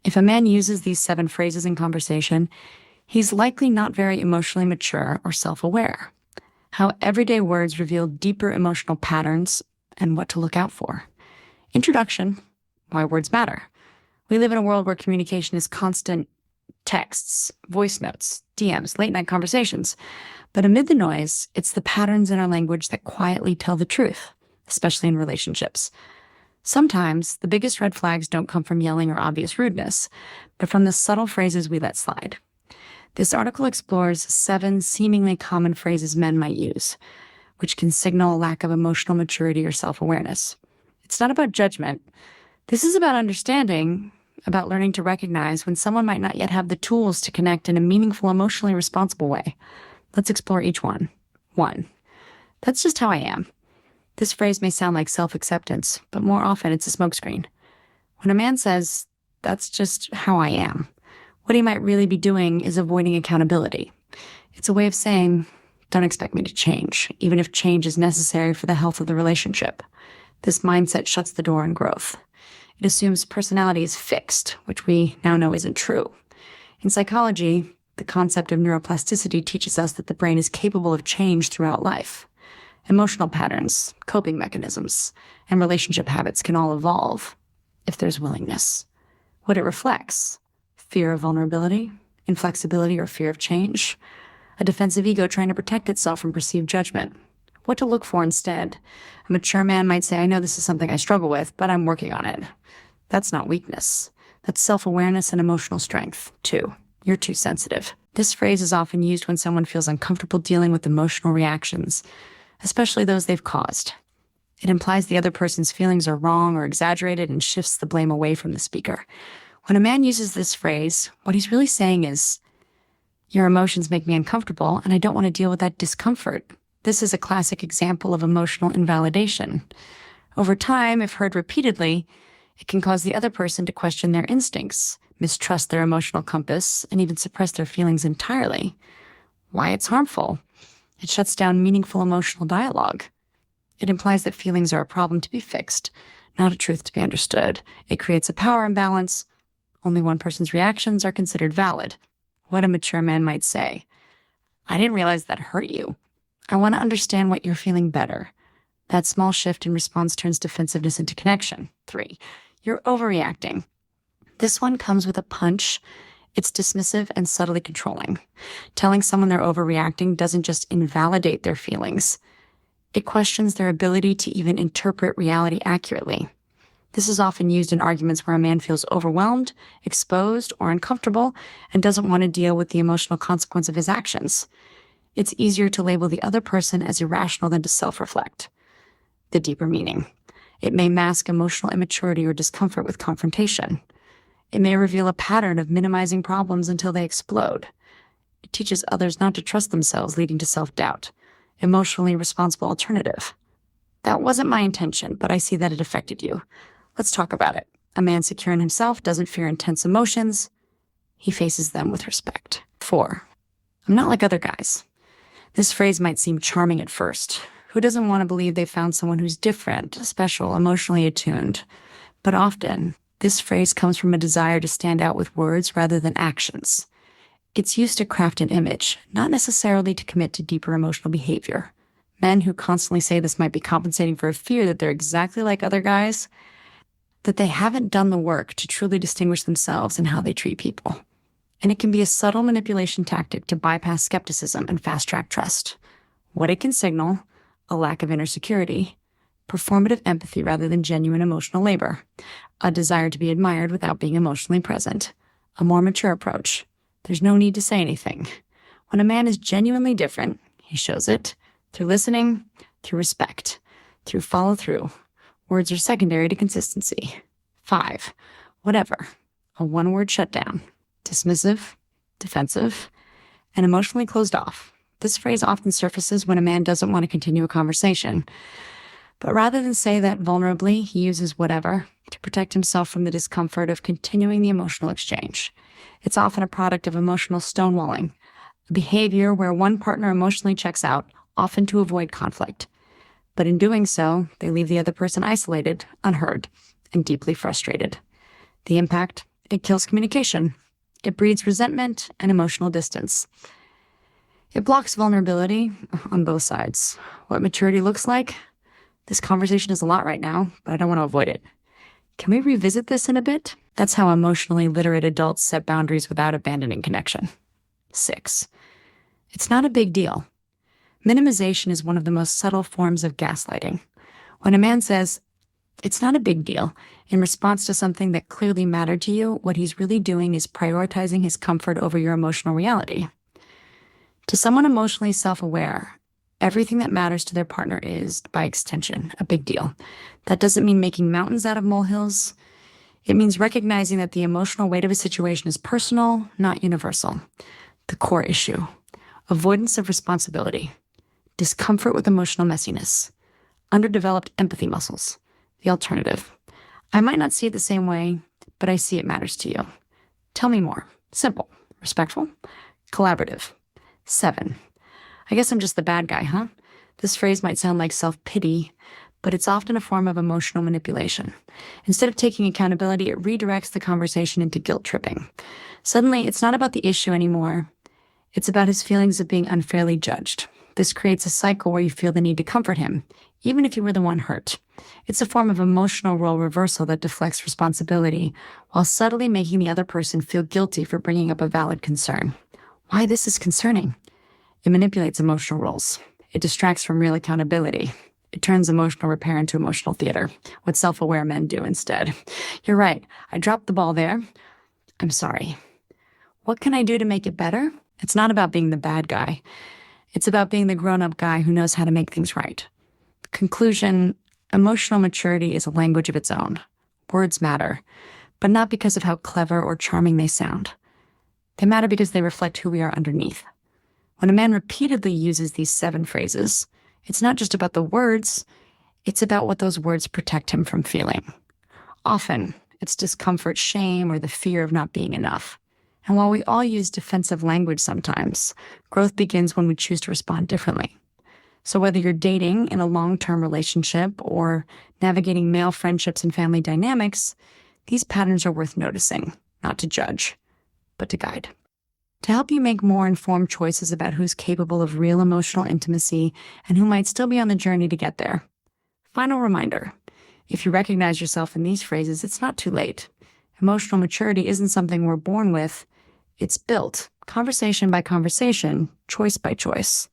If a man uses these 7 phrases in conversation, he's likely not very emotionally mature or self-aware. How everyday words reveal deeper emotional patterns and what to look out for. Introduction: why words matter. We live in a world where communication is constant texts, voice notes, DMs, late-night conversations. But amid the noise, it's the patterns in our language that quietly tell the truth, especially in relationships. Sometimes, the biggest red flags don't come from yelling or obvious rudeness, but from the subtle phrases we let slide. This article explores 7 seemingly common phrases men might use, which can signal a lack of emotional maturity or self-awareness. It's not about judgment. This is about understanding, about learning to recognize when someone might not yet have the tools to connect in a meaningful, emotionally responsible way. Let's explore each one. 1. That's just how I am. This phrase may sound like self-acceptance, but more often it's a smokescreen. When a man says, "That's just how I am," what he might really be doing is avoiding accountability. It's a way of saying, "Don't expect me to change, even if change is necessary for the health of the relationship." This mindset shuts the door on growth. It assumes personality is fixed, which we now know isn't true. In psychology, the concept of neuroplasticity teaches us that the brain is capable of change throughout life. Emotional patterns, coping mechanisms, and relationship habits can all evolve if there's willingness. What it reflects: fear of vulnerability, inflexibility, or fear of change, a defensive ego trying to protect itself from perceived judgment. What to look for instead: a mature man might say, "I know this is something I struggle with, but I'm working on it." That's not weakness. That's self-awareness and emotional strength. 2. You're too sensitive. This phrase is often used when someone feels uncomfortable dealing with emotional reactions, especially those they've caused. It implies the other person's feelings are wrong or exaggerated and shifts the blame away from the speaker. When a man uses this phrase, what he's really saying is, "Your emotions make me uncomfortable, and I don't want to deal with that discomfort." This is a classic example of emotional invalidation. Over time, if heard repeatedly, it can cause the other person to question their instincts, mistrust their emotional compass, and even suppress their feelings entirely. Why it's harmful? It shuts down meaningful emotional dialogue. It implies that feelings are a problem to be fixed, not a truth to be understood. It creates a power imbalance. Only one person's reactions are considered valid. What a mature man might say: "I didn't realize that hurt you. I want to understand what you're feeling better." That small shift in response turns defensiveness into connection. 3. You're overreacting. This one comes with a punch. It's dismissive and subtly controlling. Telling someone they're overreacting doesn't just invalidate their feelings. It questions their ability to even interpret reality accurately. This is often used in arguments where a man feels overwhelmed, exposed, or uncomfortable and doesn't want to deal with the emotional consequence of his actions. It's easier to label the other person as irrational than to self-reflect. The deeper meaning: it may mask emotional immaturity or discomfort with confrontation. It may reveal a pattern of minimizing problems until they explode. It teaches others not to trust themselves, leading to self-doubt. Emotionally responsible alternative: "That wasn't my intention, but I see that it affected you. Let's talk about it." A man secure in himself doesn't fear intense emotions. He faces them with respect. 4. I'm not like other guys. This phrase might seem charming at first. Who doesn't want to believe they found someone who's different, special, emotionally attuned? But often, this phrase comes from a desire to stand out with words rather than actions. It's used to craft an image, not necessarily to commit to deeper emotional behavior. Men who constantly say this might be compensating for a fear that they're exactly like other guys, that they haven't done the work to truly distinguish themselves in how they treat people. And it can be a subtle manipulation tactic to bypass skepticism and fast-track trust. What it can signal: a lack of inner security, performative empathy rather than genuine emotional labor, a desire to be admired without being emotionally present, a more mature approach. There's no need to say anything. When a man is genuinely different, he shows it through listening, through respect, through follow-through. Words are secondary to consistency. 5. Whatever. A one-word shutdown. Dismissive, defensive, and emotionally closed off. This phrase often surfaces when a man doesn't want to continue a conversation. But rather than say that vulnerably, he uses whatever to protect himself from the discomfort of continuing the emotional exchange. It's often a product of emotional stonewalling, a behavior where one partner emotionally checks out, often to avoid conflict. But in doing so, they leave the other person isolated, unheard, and deeply frustrated. The impact: It kills communication. It breeds resentment and emotional distance. It blocks vulnerability on both sides. What maturity looks like? This conversation is a lot right now, but I don't want to avoid it. Can we revisit this in a bit? That's how emotionally literate adults set boundaries without abandoning connection. 6. It's not a big deal. Minimization is one of the most subtle forms of gaslighting. When a man says, "It's not a big deal," in response to something that clearly mattered to you, what he's really doing is prioritizing his comfort over your emotional reality. To someone emotionally self-aware, everything that matters to their partner is, by extension, a big deal. That doesn't mean making mountains out of molehills. It means recognizing that the emotional weight of a situation is personal, not universal. The core issue: avoidance of responsibility, discomfort with emotional messiness, underdeveloped empathy muscles. The alternative: I might not see it the same way, but I see it matters to you. Tell me more. Simple, respectful, collaborative. 7. I guess I'm just the bad guy, huh? This phrase might sound like self-pity, but it's often a form of emotional manipulation. Instead of taking accountability, it redirects the conversation into guilt tripping. Suddenly, it's not about the issue anymore. It's about his feelings of being unfairly judged. This creates a cycle where you feel the need to comfort him, even if you were the one hurt. It's a form of emotional role reversal that deflects responsibility while subtly making the other person feel guilty for bringing up a valid concern. Why this is concerning? It manipulates emotional roles. It distracts from real accountability. It turns emotional repair into emotional theater, what self-aware men do instead. You're right. I dropped the ball there. I'm sorry. What can I do to make it better? It's not about being the bad guy. It's about being the grown-up guy who knows how to make things right. Conclusion: emotional maturity is a language of its own. Words matter, but not because of how clever or charming they sound. They matter because they reflect who we are underneath. When a man repeatedly uses these 7 phrases, it's not just about the words, it's about what those words protect him from feeling. Often, it's discomfort, shame, or the fear of not being enough. And while we all use defensive language sometimes, growth begins when we choose to respond differently. So whether you're dating in a long-term relationship or navigating male friendships and family dynamics, these patterns are worth noticing, not to judge, but to guide. To help you make more informed choices about who's capable of real emotional intimacy and who might still be on the journey to get there. Final reminder: if you recognize yourself in these phrases, it's not too late. Emotional maturity isn't something we're born with. It's built, conversation by conversation, choice by choice.